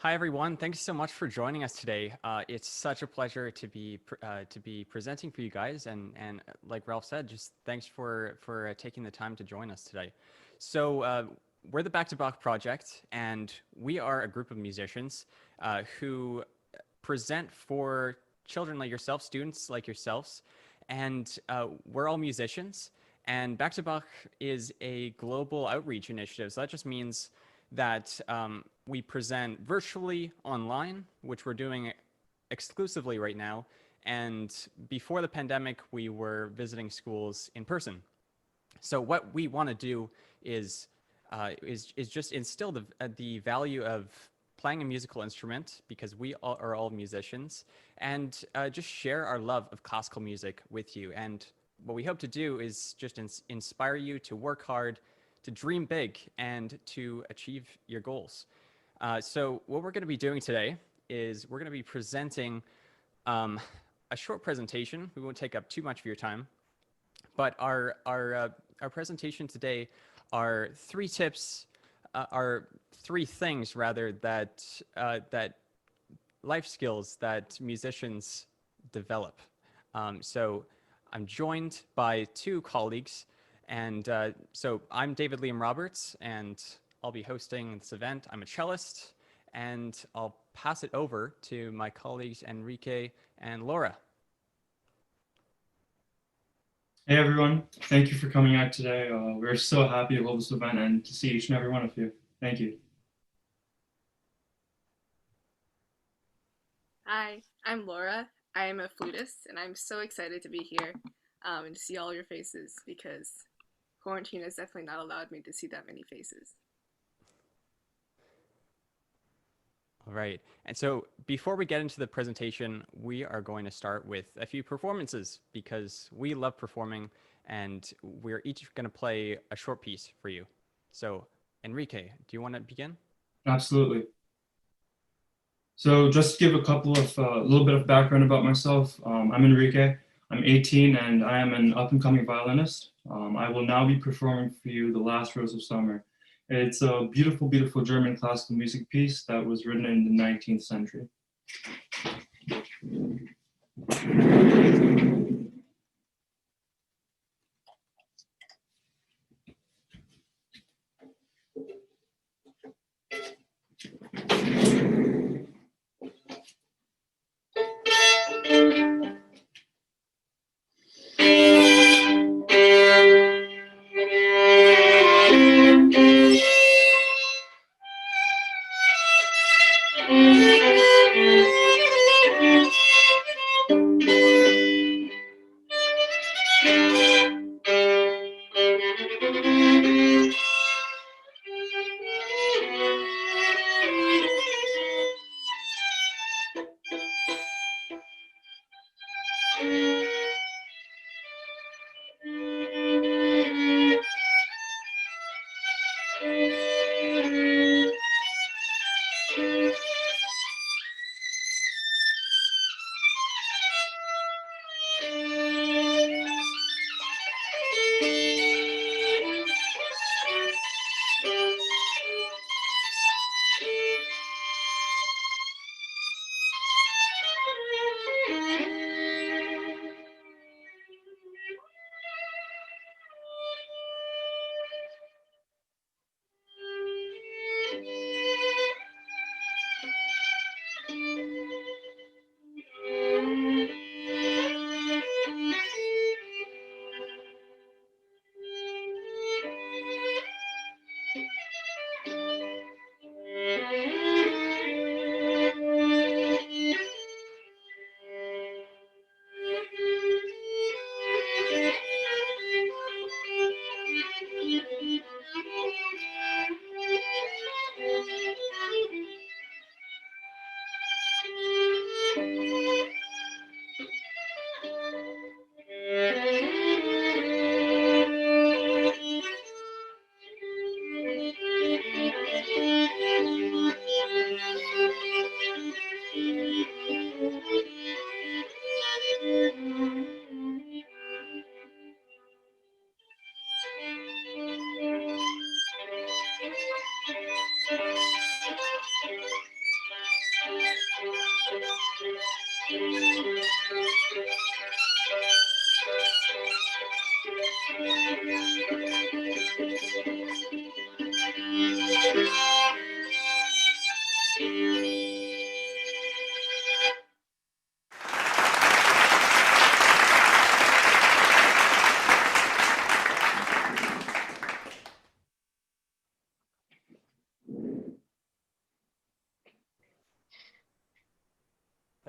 Hi everyone. Thanks so much for joining us today. It's such a pleasure to be presenting for you guys, and like Ralph said, just thanks for taking the time to join us today. So we're the Back to Back Project, and we are a group of musicians who present for children like yourself, students like yourselves, and we're all musicians. And Back to Bach is a global outreach initiative. So that just means that we present virtually online, which we're doing exclusively right now. And before the pandemic, we were visiting schools in person. So what we want to do is just instill the value of playing a musical instrument, because we are all musicians, and just share our love of classical music with you. And what we hope to do is just inspire you to work hard, to dream big, and to achieve your goals. So what we're going to be doing today is we're going to be presenting a short presentation. We won't take up too much of your time, but our presentation today are are three things rather that life skills that musicians develop. So I'm joined by two colleagues, and so I'm David Liam Roberts, and I'll be hosting this event. I'm a cellist, and I'll pass it over to my colleagues Enrique and Laura. Hey everyone, thank you for coming out today. We're so happy to hold this event and to see each and every one of you. Thank you. Hi, I'm Laura. I am a flutist, and I'm so excited to be here and to see all your faces because quarantine has definitely not allowed me to see that many faces. All right. And so before we get into the presentation, we are going to start with a few performances because we love performing, and we're each going to play a short piece for you. So, Enrique, do you want to begin? Absolutely. So just to give a little bit of background about myself, I'm Enrique. I'm 18 and I am an up-and-coming violinist. I will now be performing for you The Last Rose of Summer. It's a beautiful, beautiful German classical music piece that was written in the 19th century.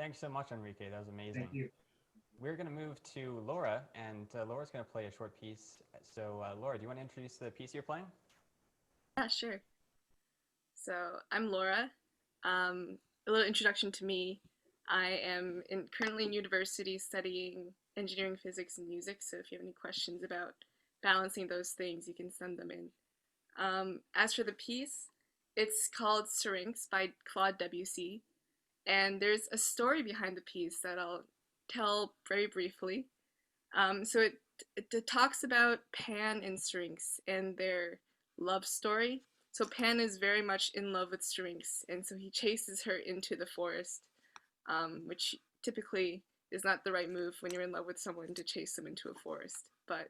Thanks so much, Enrique. That was amazing. Thank you. We're going to move to Laura, and Laura's going to play a short piece. So, Laura, do you want to introduce the piece you're playing? Yeah, sure. So I'm Laura. A little introduction to me. I am currently in university studying engineering, physics, and music. So if you have any questions about balancing those things, you can send them in. As for the piece, it's called Syrinx by Claude Debussy. And there's a story behind the piece that I'll tell very briefly. So it talks about Pan and Syrinx and their love story. So Pan is very much in love with Syrinx, and so he chases her into the forest, which typically is not the right move when you're in love with someone to chase them into a forest. But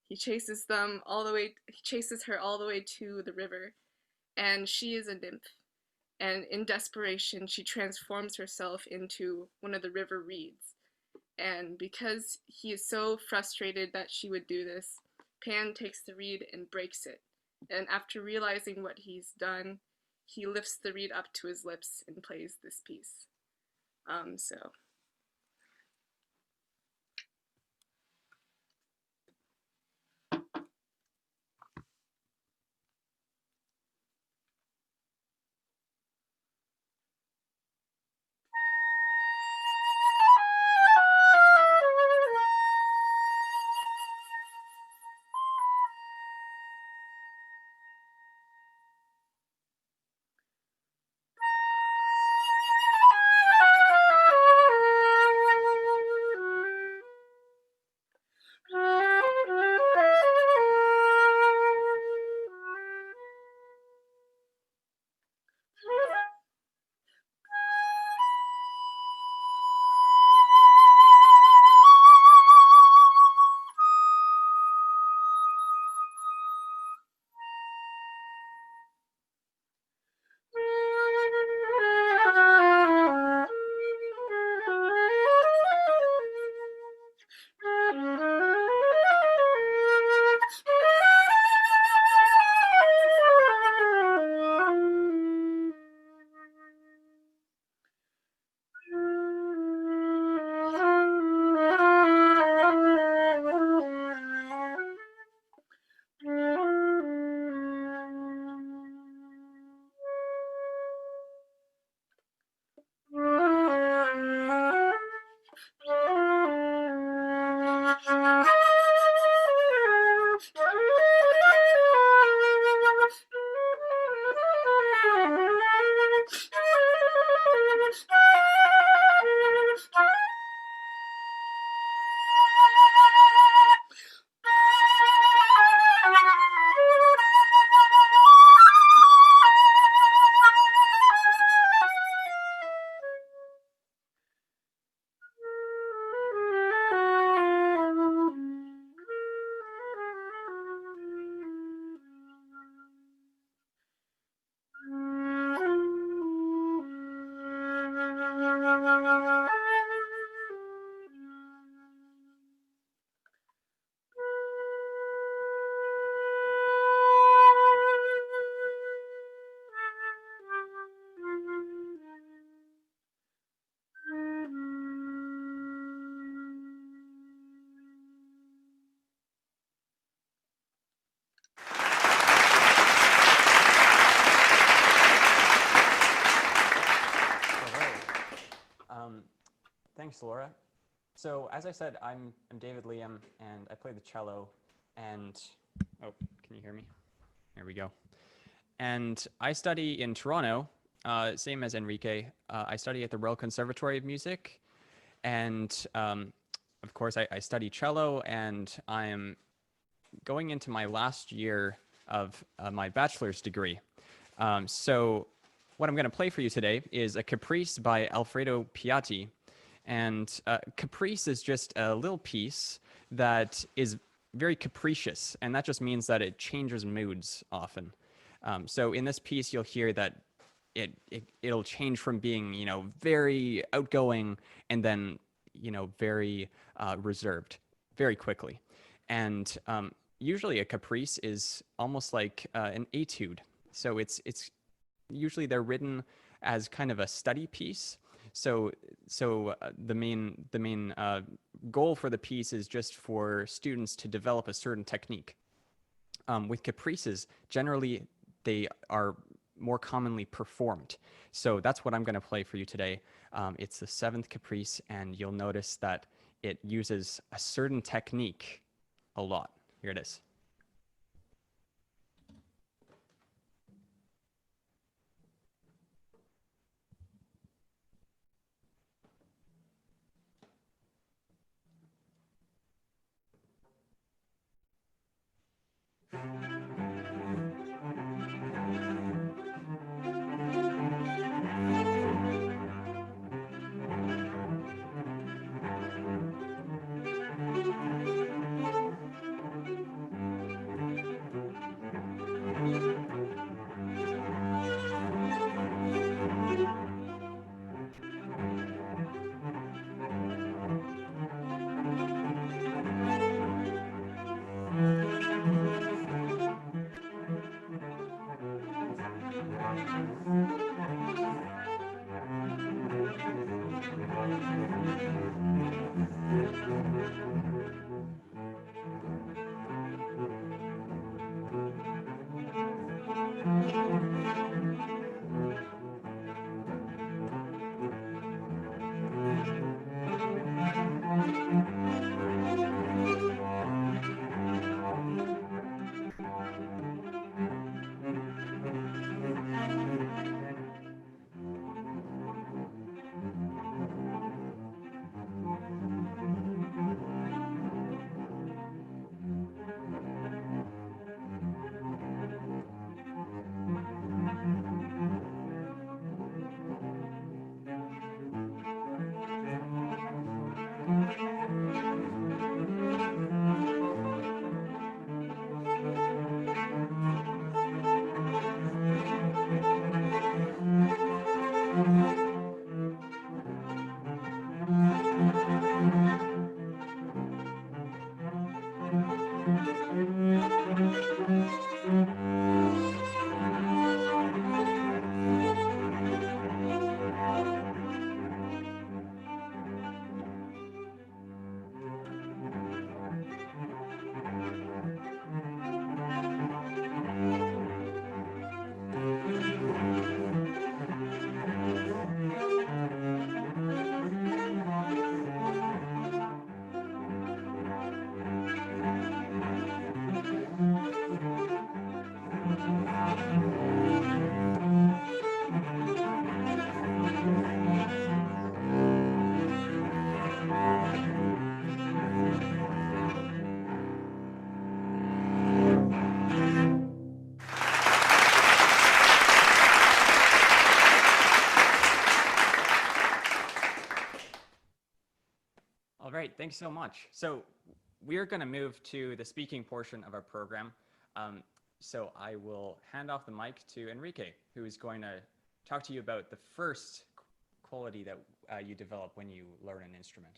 he chases them all the way. He chases her all the way to the river, and she is a nymph. And in desperation, she transforms herself into one of the river reeds. And because he is so frustrated that she would do this, Pan takes the reed and breaks it. And after realizing what he's done, he lifts the reed up to his lips and plays this piece. So Thanks, Laura. So as I said, I'm David Liam, and I play the cello. And oh, can you hear me? There we go. And I study in Toronto, same as Enrique. I study at the Royal Conservatory of Music, and of course, I study cello, and I am going into my last year of my bachelor's degree. So what I'm going to play for you today is a Caprice by Alfredo Piatti. And Caprice is just a little piece that is very capricious, and that just means that it changes moods often. So in this piece, you'll hear that it'll change from being, very outgoing and then, very reserved very quickly. And usually a caprice is almost like an etude. So it's usually they're written as kind of a study piece. So the main goal for the piece is just for students to develop a certain technique. With caprices, generally they are more commonly performed. So that's what I'm going to play for you today. It's the seventh caprice, and you'll notice that it uses a certain technique a lot. Here it is. All right, thanks so much. So we're going to move to the speaking portion of our program. So I will hand off the mic to Enrique, who is going to talk to you about the first quality that you develop when you learn an instrument.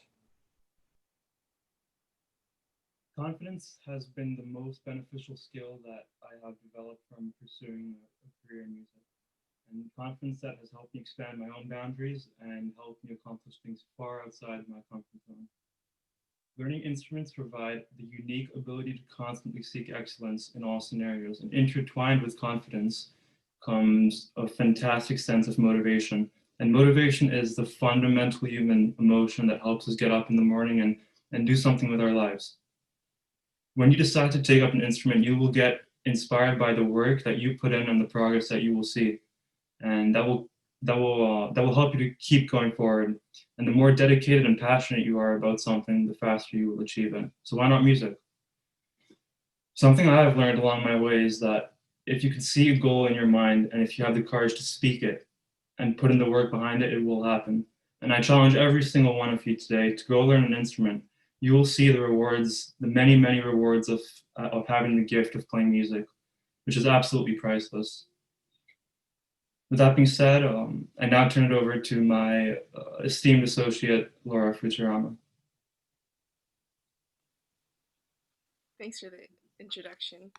Confidence has been the most beneficial skill that I have developed from pursuing a career in music. And confidence that has helped me expand my own boundaries and helped me accomplish things far outside my comfort zone. Learning instruments provide the unique ability to constantly seek excellence in all scenarios, and intertwined with confidence comes a fantastic sense of motivation. And motivation is the fundamental human emotion that helps us get up in the morning and do something with our lives. When you decide to take up an instrument, you will get inspired by the work that you put in and the progress that you will see. And that will help you to keep going forward. And the more dedicated and passionate you are about something, the faster you will achieve it. So why not music? Something I have learned along my way is that if you can see a goal in your mind and if you have the courage to speak it and put in the work behind it, it will happen. And I challenge every single one of you today to go learn an instrument. You will see the rewards, the many, many rewards of having the gift of playing music, which is absolutely priceless. With that being said, I now turn it over to my esteemed associate, Laura Futurama. Thanks for the introduction.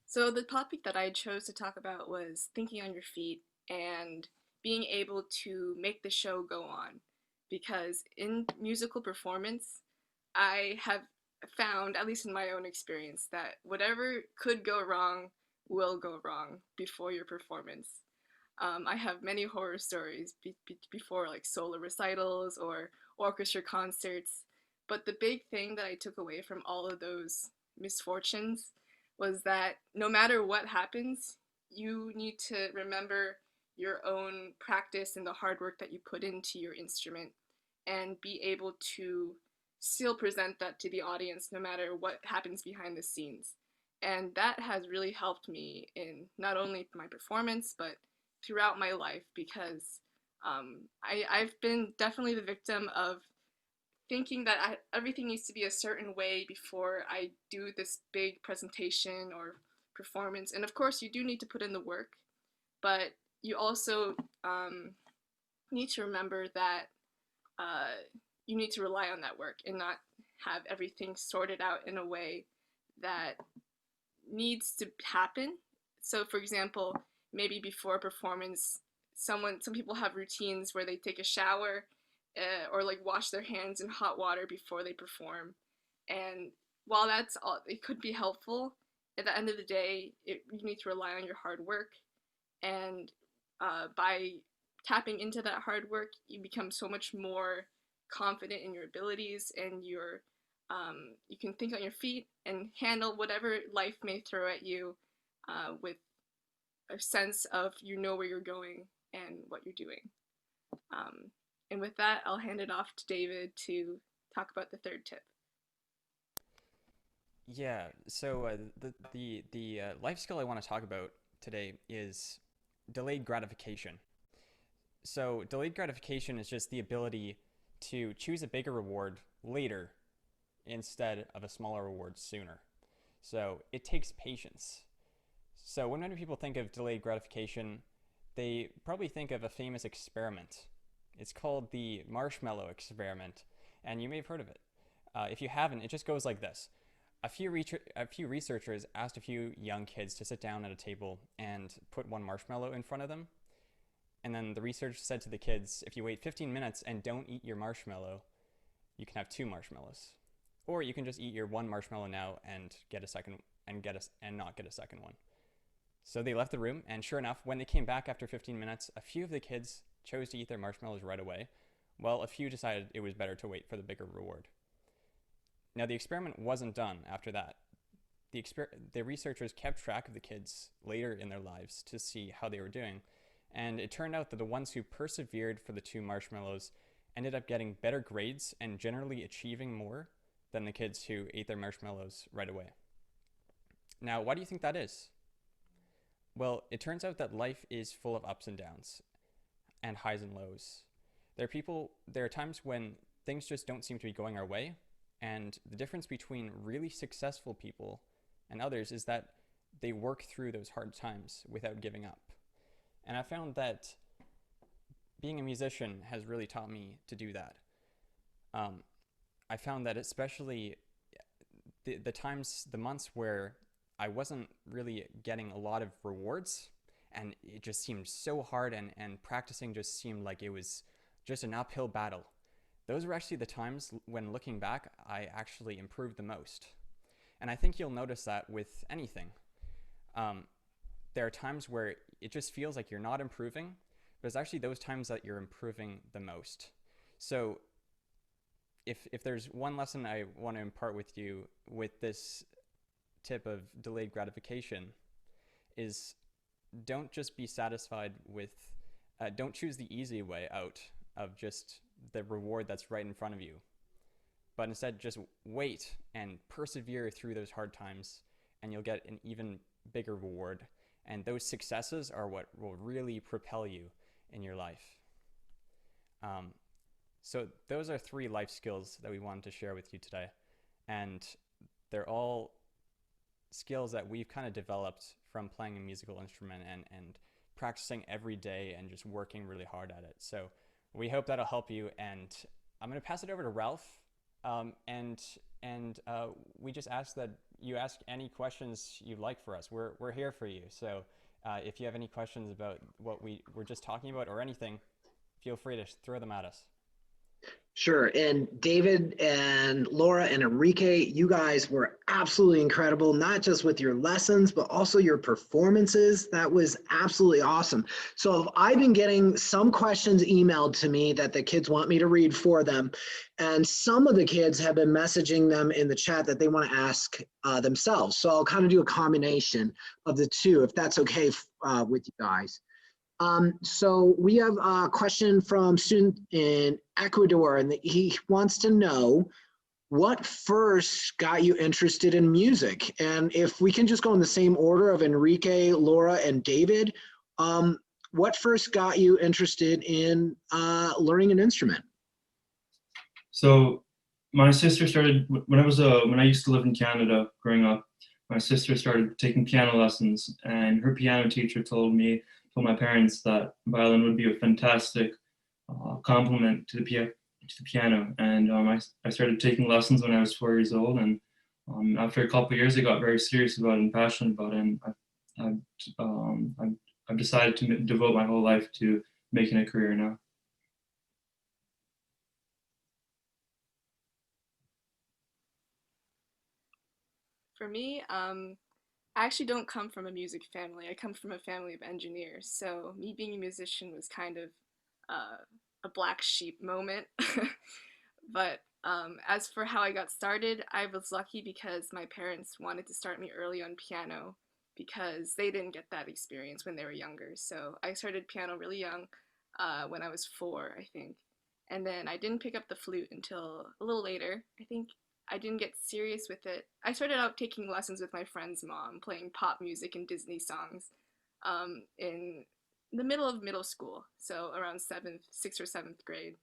So the topic that I chose to talk about was thinking on your feet, and being able to make the show go on. Because in musical performance, I have found, at least in my own experience, that whatever could go wrong will go wrong before your performance. I have many horror stories before, like solo recitals or orchestra concerts. But the big thing that I took away from all of those misfortunes was that no matter what happens, you need to remember your own practice and the hard work that you put into your instrument and be able to still present that to the audience no matter what happens behind the scenes. And that has really helped me in not only my performance, but throughout my life because I've been definitely the victim of thinking that everything needs to be a certain way before I do this big presentation or performance. And of course, you do need to put in the work, but you also need to remember that uh, you need to rely on that work and not have everything sorted out in a way that needs to happen. So, for example, maybe before a performance, some people have routines where they take a shower or like wash their hands in hot water before they perform. And while that's all, it could be helpful. At the end of the day, you need to rely on your hard work, and by tapping into that hard work, you become so much more confident in your abilities and you can think on your feet and handle whatever life may throw at you with a sense of you know where you're going and what you're doing. Um, and with that, I'll hand it off to David to talk about the third tip. Yeah. So the life skill I want to talk about today is delayed gratification. So delayed gratification is just the ability to choose a bigger reward later instead of a smaller reward sooner. So it takes patience. So when many people think of delayed gratification, they probably think of a famous experiment. It's called the Marshmallow Experiment, and you may have heard of it. If you haven't, it just goes like this. A few researchers asked a few young kids to sit down at a table and put one marshmallow in front of them. And then the research said to the kids, if you wait 15 minutes and don't eat your marshmallow, you can have two marshmallows. Or you can just eat your one marshmallow now and get a second and not get a second one. So they left the room, and sure enough, when they came back after 15 minutes, a few of the kids chose to eat their marshmallows right away, while a few decided it was better to wait for the bigger reward. Now, the experiment wasn't done after that. The researchers kept track of the kids later in their lives to see how they were doing, and it turned out that the ones who persevered for the two marshmallows ended up getting better grades and generally achieving more than the kids who ate their marshmallows right away. Now, why do you think that is? Well, it turns out that life is full of ups and downs and highs and lows. There are times when things just don't seem to be going our way, and the difference between really successful people and others is that they work through those hard times without giving up. And I found that being a musician has really taught me to do that. I found that especially the months where I wasn't really getting a lot of rewards and it just seemed so hard and practicing just seemed like it was just an uphill battle. Those were actually the times when looking back, I actually improved the most. And I think you'll notice that with anything. There are times where it just feels like you're not improving, but it's actually those times that you're improving the most. So if there's one lesson I want to impart with you with this tip of delayed gratification is don't just be satisfied with, don't choose the easy way out of just the reward that's right in front of you, but instead just wait and persevere through those hard times and you'll get an even bigger reward. And those successes are what will really propel you in your life. So those are 3 life skills that we wanted to share with you today. And they're all skills that we've kind of developed from playing a musical instrument and practicing every day and just working really hard at it. So we hope that'll help you. And I'm going to pass it over to Ralph. And we just ask that you ask any questions you'd like for us. We're here for you. So If you have any questions about what we were just talking about or anything, feel free to throw them at us. Sure. And David and Laura and Enrique, you guys were absolutely incredible, not just with your lessons, but also your performances. That was absolutely awesome. So I've been getting some questions emailed to me that the kids want me to read for them. And some of the kids have been messaging them in the chat that they want to ask themselves. So I'll kind of do a combination of the two, if that's okay with you guys. So we have a question from a student in Ecuador, and he wants to know what first got you interested in music. And if we can just go in the same order of Enrique, Laura, and David, what first got you interested in learning an instrument? So my sister started when I used to live in Canada growing up. My sister started taking piano lessons, and her piano teacher told my parents that violin would be a fantastic complement to the piano. And I started taking lessons when I was 4 years old, and after a couple of years, I got very serious about it and passionate about it. And I've decided to devote my whole life to making a career now. For me, I actually don't come from a music family. I come from a family of engineers. So me being a musician was kind of a black sheep moment. But as for how I got started, I was lucky because my parents wanted to start me early on piano because they didn't get that experience when they were younger. So I started piano really young, when I was 4, I think. And then I didn't pick up the flute until a little later. I think I didn't get serious with it. I started out taking lessons with my friend's mom, playing pop music and Disney songs in the middle of middle school, so around 6th or 7th grade.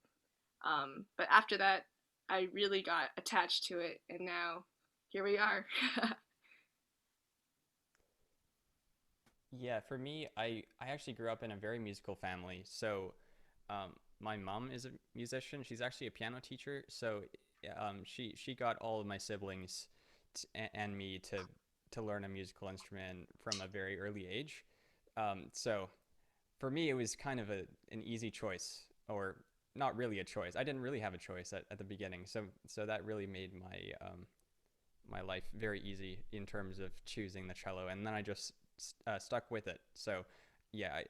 But after that, I really got attached to it, and now here we are. Yeah, for me, I actually grew up in a very musical family. So, my mom is a musician. She's actually a piano teacher. So, she got all of my siblings and me to learn a musical instrument from a very early age. So, for me, it was kind of an easy choice, or not really a choice. I didn't really have a choice at the beginning. So that really made my life very easy in terms of choosing the cello, and then I just stuck with it. So yeah,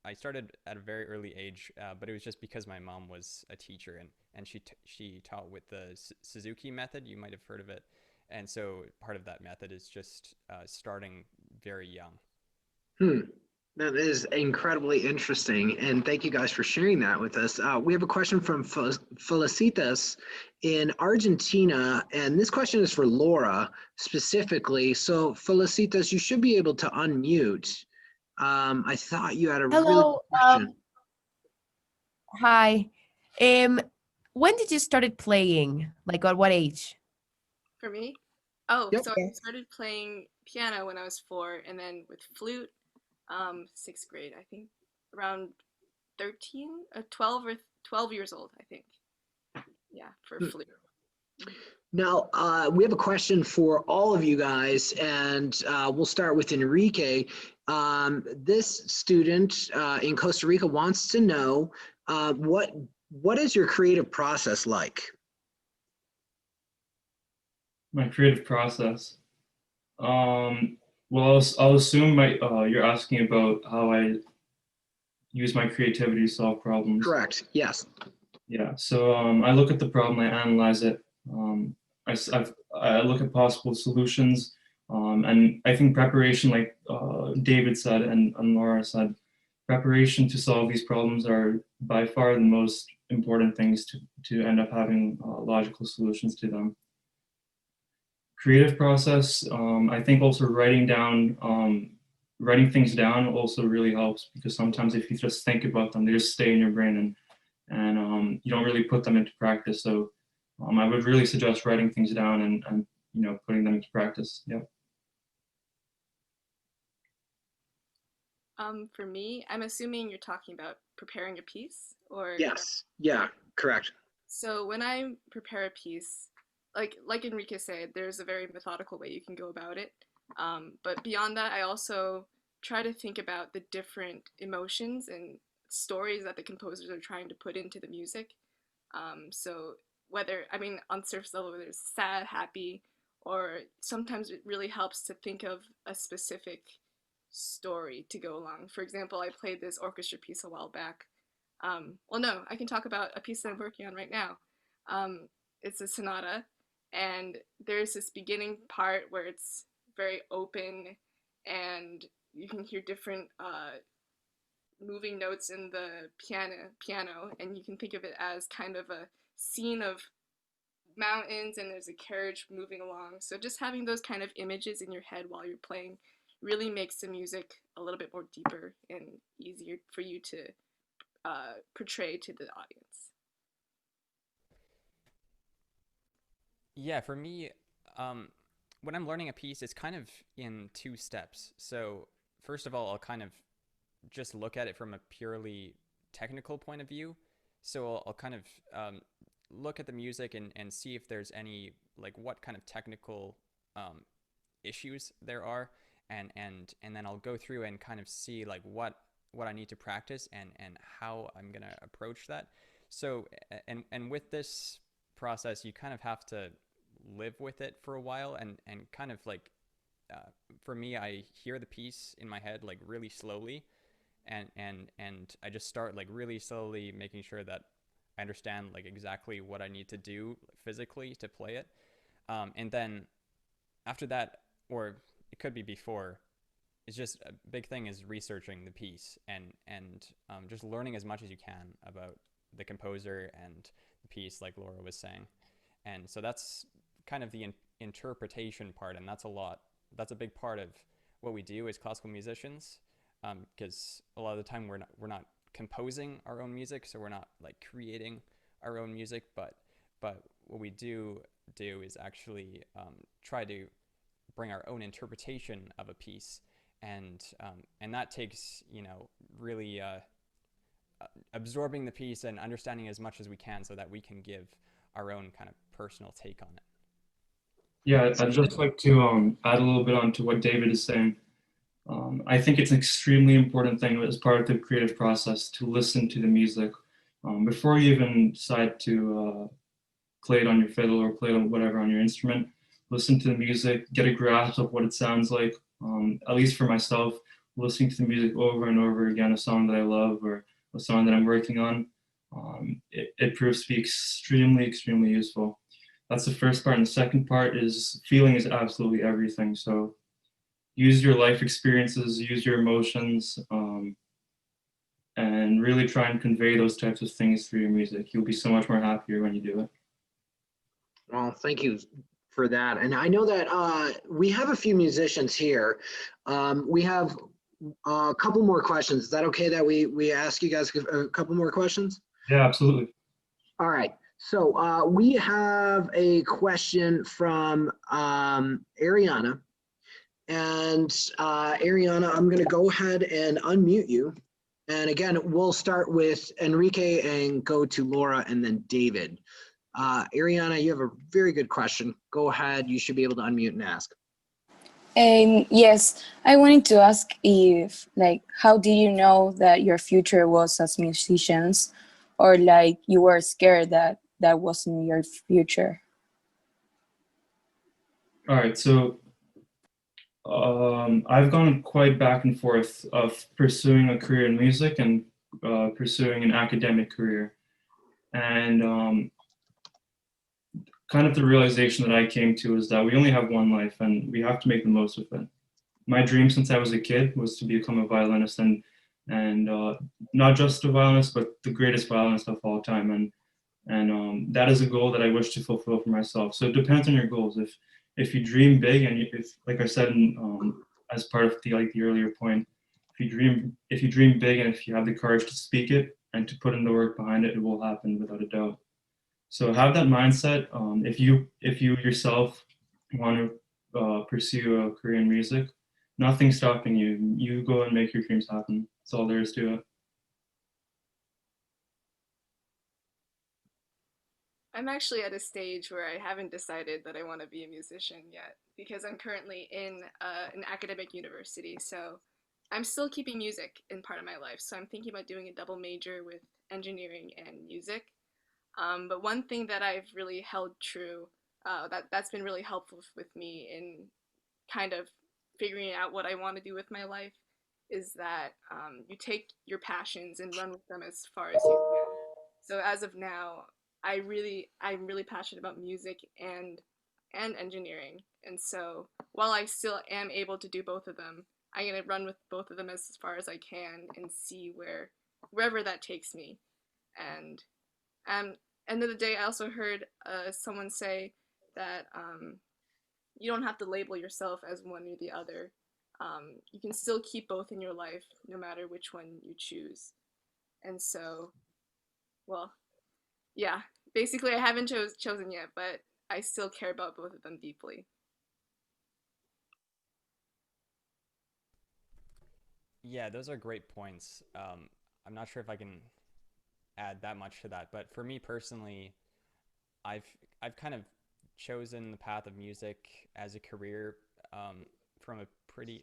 I started at a very early age, but it was just because my mom was a teacher, and she taught with the Suzuki method. You might have heard of it, and so part of that method is just starting very young. Hmm. That is incredibly interesting, and thank you guys for sharing that with us. We have a question from Felicitas in Argentina, and this question is for Laura specifically. So, Felicitas, you should be able to unmute. I thought you had a really Hello. good question. Hi. When did you started playing? Like at what age? For me, oh, Yep. so I Yes. started playing piano when I was 4, and then with flute, 6th grade, I think, around 13, 12 or 12 years old, I think. Yeah, for Hmm. flute. Now, we have a question for all of you guys, and we'll start with Enrique. This student in Costa Rica wants to know what is your creative process like? My creative process. Well, I'll assume you're asking about how I use my creativity to solve problems. Correct. Yes. Yeah. So I look at the problem, I analyze it. I look at possible solutions, and I think preparation, like David said and Laura said, preparation to solve these problems are by far the most important things to end up having logical solutions to them. Creative process, I think also writing things down also really helps, because sometimes if you just think about them, they just stay in your brain, and you don't really put them into practice. So I would really suggest writing things down and putting them into practice. Yeah. For me, I'm assuming you're talking about preparing a piece, or Yes. Yeah. Correct. so when I prepare a piece, like Enrique said, there's a very methodical way you can go about it. But beyond that, I also try to think about the different emotions and stories that the composers are trying to put into the music. So whether, I mean, on surface level, whether it's sad, happy, or sometimes it really helps to think of a specific story to go along. For example, I played this orchestra piece a while back. Well, no, I can talk about a piece that I'm working on right now. Um, it's a sonata, and there's this beginning part where it's very open, and you can hear different moving notes in the piano, and you can think of it as kind of a scene of mountains and there's a carriage moving along. So just having those kind of images in your head while you're playing really makes the music a little bit more deeper and easier for you to portray to the audience. Yeah, for me, um, when I'm learning a piece, it's kind of in two steps. So first of all, I'll kind of just look at it from a purely technical point of view. So I'll kind of look at the music and see if there's any, like, what kind of technical um, issues there are, and then I'll go through and kind of see like what I need to practice and how I'm gonna approach that. So and with this process, you kind of have to live with it for a while and kind of like for me, I hear the piece in my head like really slowly, and I just start like really slowly making sure that I understand like exactly what I need to do physically to play it. And then after that, or it could be before, it's just a big thing is researching the piece and just learning as much as you can about the composer and the piece, like Laura was saying. And so that's kind of the interpretation part, and that's a lot. That's a big part of what we do as classical musicians, because a lot of the time we're not composing our own music, so we're not like creating our own music, but what we do is actually try to bring our own interpretation of a piece, and that takes really absorbing the piece and understanding as much as we can so that we can give our own kind of personal take on it. Yeah, I'd just like to add a little bit onto what David is saying. I think it's an extremely important thing as part of the creative process to listen to the music before you even decide to play it on your fiddle or play it on whatever on your instrument. Listen to the music, get a grasp of what it sounds like. At least for myself, listening to the music over and over again, a song that I love or a song that I'm working on, it proves to be extremely, extremely useful. That's the first part. And the second part is feeling is absolutely everything. So use your life experiences, use your emotions, and really try and convey those types of things through your music. You'll be so much more happier when you do it. Well, thank you for that. And I know that we have a few musicians here. We have a couple more questions. Is that okay that we ask you guys a couple more questions? Yeah, absolutely. All right. So we have a question from Ariana. And Ariana, I'm going to go ahead and unmute you. And again, we'll start with Enrique and go to Laura and then David. Ariana, you have a very good question. Go ahead. You should be able to unmute and ask. Yes, I wanted to ask if, like, how did you know that your future was as musicians, or like you were scared that that wasn't your future? All right, so I've gone quite back and forth of pursuing a career in music and pursuing an academic career. And kind of the realization that I came to is that we only have one life and we have to make the most of it. My dream since I was a kid was to become a violinist and not just a violinist, but the greatest violinist of all time. And that is a goal that I wish to fulfill for myself. So it depends on your goals. If you dream big and if, like I said, as part of the earlier point, if you dream big and if you have the courage to speak it and to put in the work behind it, it will happen without a doubt. So have that mindset. If you yourself want to pursue a career in music, nothing's stopping you. You go and make your dreams happen. That's all there is to it. I'm actually at a stage where I haven't decided that I want to be a musician yet because I'm currently in an academic university. So I'm still keeping music in part of my life, so I'm thinking about doing a double major with engineering and music. But one thing that I've really held true, that's been really helpful with me in kind of figuring out what I want to do with my life, is that you take your passions and run with them as far as you can. So as of now, I'm really passionate about music and engineering, and so while I still am able to do both of them, I'm gonna run with both of them as far as I can and see wherever that takes me. And end of the day, I also heard someone say that you don't have to label yourself as one or the other. You can still keep both in your life, no matter which one you choose. And so, well, yeah, basically, I haven't chosen yet, but I still care about both of them deeply. Yeah, those are great points. I'm not sure if I can add that much to that, but for me personally, I've I've kind of chosen the path of music as a career from a pretty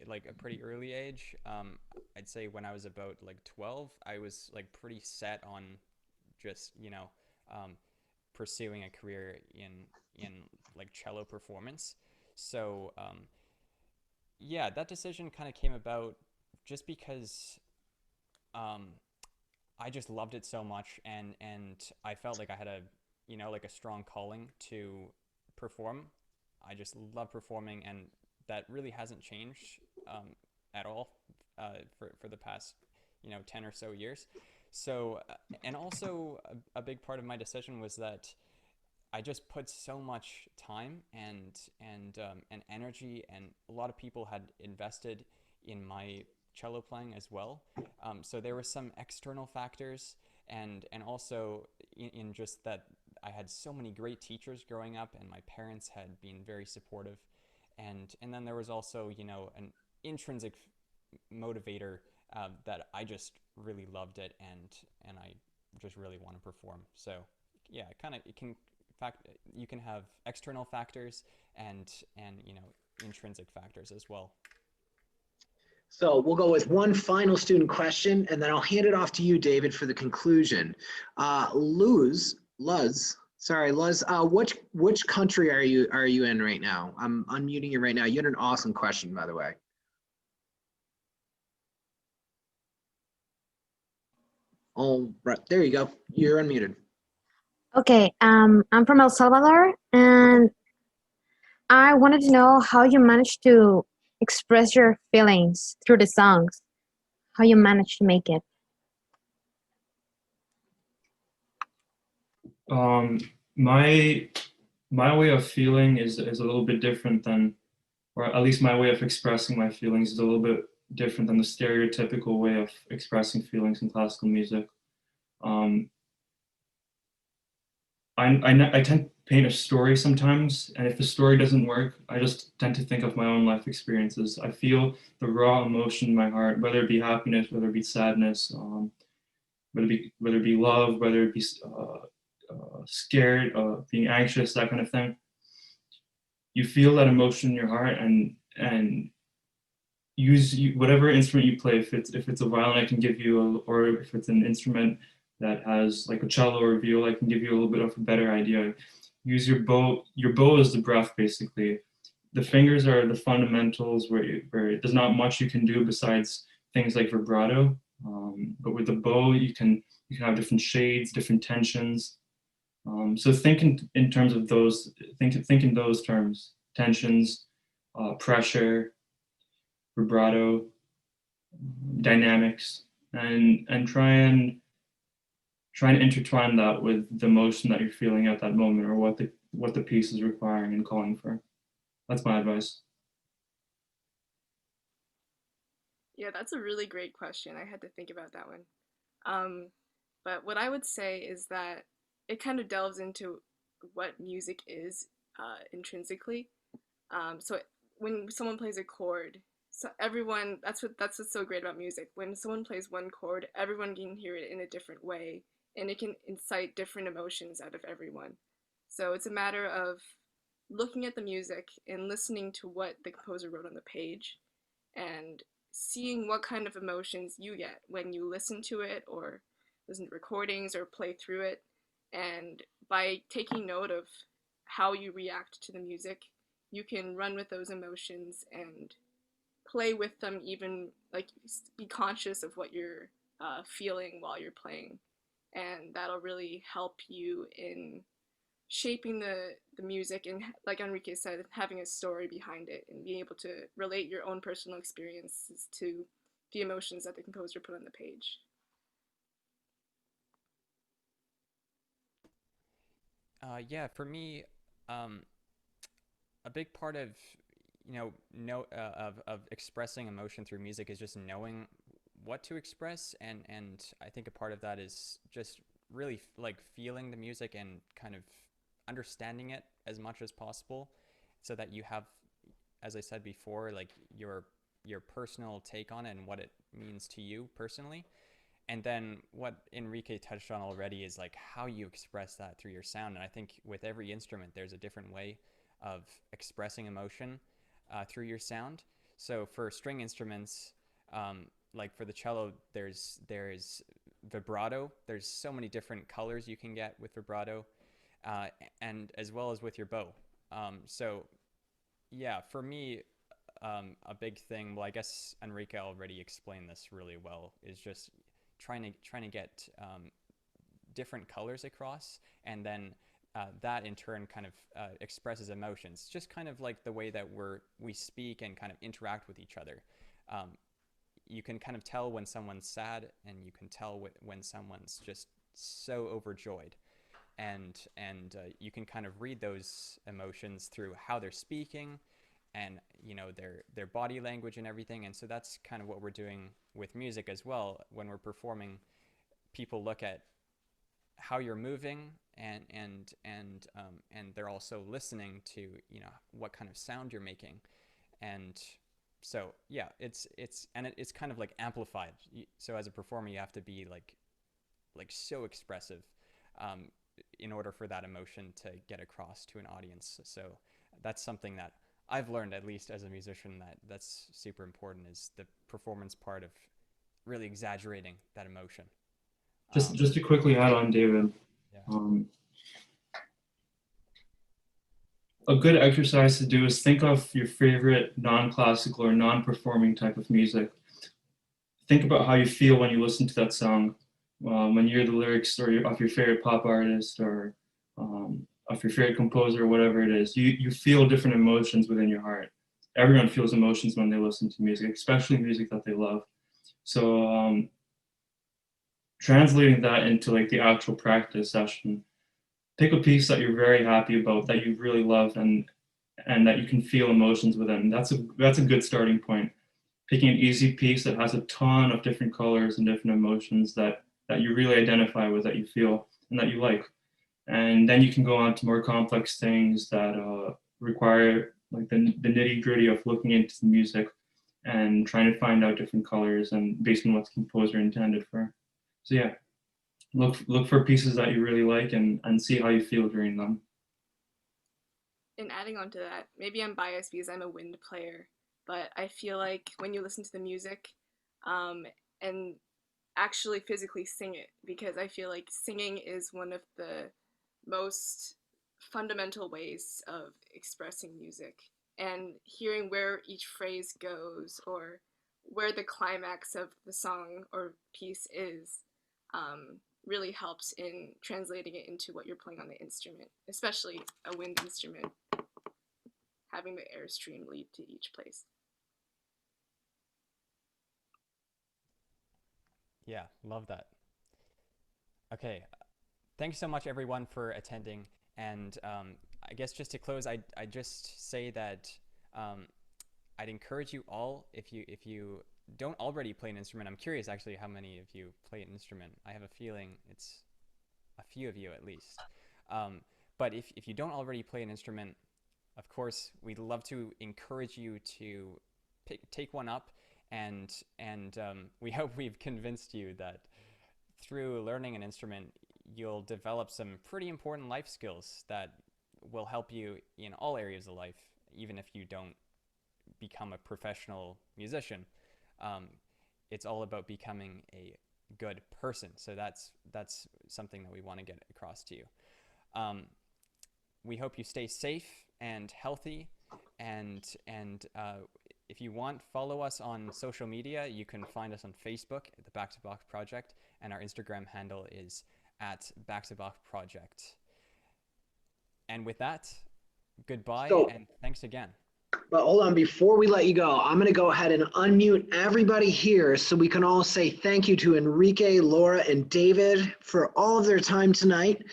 early age. I'd say when I was about like 12, I was like pretty set on just um, pursuing a career in like cello performance. So yeah, that decision kind of came about just because um, I just loved it so much, and I felt like I had a like a strong calling to perform. I just love performing, and that really hasn't changed at all for the past 10 or so years. So and also a big part of my decision was that I just put so much time and energy, and a lot of people had invested in my cello playing as well. So there were some external factors, and also in just that I had so many great teachers growing up, and my parents had been very supportive, and then there was also an intrinsic motivator that I just really loved it, and I just really want to perform. So yeah, it can fact you can have external factors and intrinsic factors as well. So we'll go with one final student question, and then I'll hand it off to you, David, for the conclusion. Luz, which country are you in right now? I'm unmuting you right now. You had an awesome question, by the way. Oh, right, there you go. You're unmuted. Okay, I'm from El Salvador, and I wanted to know how you managed to express your feelings through the songs, how you managed to make it. My way of feeling is a little bit different than, or at least my way of expressing my feelings is a little bit different than the stereotypical way of expressing feelings in classical music. Um, I tend to paint a story sometimes, and if the story doesn't work, I just tend to think of my own life experiences. I feel the raw emotion in my heart, whether it be happiness, whether it be sadness, whether it be love, whether it be scared, being anxious, that kind of thing. You feel that emotion in your heart, and whatever instrument you play. If it's a violin, I can give you, or if it's an instrument that has like a cello or a viola, I can give you a little bit of a better idea. Use your bow. Your bow is the breath, basically. The fingers are the fundamentals where there's not much you can do besides things like vibrato. But with the bow, you can have different shades, different tensions. So think in terms of those. Think in those terms: tensions, pressure, vibrato, dynamics, and try and intertwine that with the emotion that you're feeling at that moment, or what the piece is requiring and calling for. That's my advice. Yeah, that's a really great question. I had to think about that one. Um, but what I would say is that it kind of delves into what music is intrinsically. So when someone plays a chord, so everyone that's what's so great about music. When someone plays one chord, everyone can hear it in a different way, and it can incite different emotions out of everyone. So it's a matter of looking at the music and listening to what the composer wrote on the page, and seeing what kind of emotions you get when you listen to it or listen to recordings or play through it. And by taking note of how you react to the music, you can run with those emotions and play with them, even like be conscious of what you're feeling while you're playing. And that'll really help you in shaping the music and, like Enrique said, having a story behind it and being able to relate your own personal experiences to the emotions that the composer put on the page. Yeah, for me, um, a big part of of expressing emotion through music is just knowing what to express, and I think a part of that is just really like feeling the music and kind of understanding it as much as possible, so that you have, as I said before, like your personal take on it and what it means to you personally. And then what Enrique touched on already is like how you express that through your sound. And I think with every instrument, there's a different way of expressing emotion through your sound. So for string instruments, like for the cello, there's vibrato. There's so many different colors you can get with vibrato, and as well as with your bow. So yeah, for me, a big thing. Well, I guess Enrique already explained this really well. Is just trying to get different colors across, and then that in turn kind of expresses emotions. Just kind of like the way that we speak and kind of interact with each other. Um, you can kind of tell when someone's sad, and you can tell when someone's just so overjoyed, and you can kind of read those emotions through how they're speaking, and their body language and everything. And so that's kind of what we're doing with music as well. When we're performing, people look at how you're moving, and they're also listening to what kind of sound you're making. And so yeah, it's kind of like amplified. So as a performer, you have to be like so expressive, um, in order for that emotion to get across to an audience. So that's something that I've learned, at least as a musician, that's super important, is the performance part of really exaggerating that emotion. Just to quickly add on, David, Yeah. A good exercise to do is think of your favorite non-classical or non-performing type of music. Think about how you feel when you listen to that song, when you hear the lyrics of your favorite pop artist, or of your favorite composer, or whatever it is. You feel different emotions within your heart. Everyone feels emotions when they listen to music, especially music that they love. So translating that into like the actual practice session, pick a piece that you're very happy about, that you really love, and that you can feel emotions within. That's a good starting point. Picking an easy piece that has a ton of different colors and different emotions that you really identify with, that you feel and that you like. And then you can go on to more complex things that require like the nitty gritty of looking into the music and trying to find out different colors and based on what the composer intended for. So yeah, look for pieces that you really like, and see how you feel during them. And adding on to that, maybe I'm biased because I'm a wind player, but I feel like when you listen to the music, and actually physically sing it, because I feel like singing is one of the most fundamental ways of expressing music, and hearing where each phrase goes or where the climax of the song or piece is, really helps in translating it into what you're playing on the instrument, especially a wind instrument, having the airstream lead to each place. Yeah, love that. Okay, thanks so much everyone for attending. And I guess just to close, I just say that um, I'd encourage you all, if you don't already play an instrument. I'm curious actually how many of you play an instrument. I have a feeling it's a few of you at least. Um, but if you don't already play an instrument, of course, we'd love to encourage you to take one up, and we hope we've convinced you that through learning an instrument, you'll develop some pretty important life skills that will help you in all areas of life, even if you don't become a professional musician. It's all about becoming a good person. So that's something that we want to get across to you. We hope you stay safe and healthy, and if you want, follow us on social media. You can find us on Facebook at the Back to Block Project, and our Instagram handle is at Back to Block Project. And with that, goodbye, and thanks again. But hold on, before we let you go, I'm going to go ahead and unmute everybody here so we can all say thank you to Enrique, Laura, and David for all of their time tonight.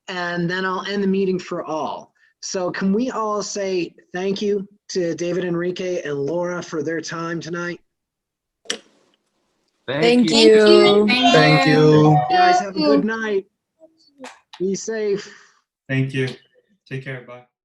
And then I'll end the meeting for all. So can we all say thank you to David, Enrique, and Laura for their time tonight? Thank you. Thank you. You guys have a good night. Be safe. Thank you. Take care. Bye.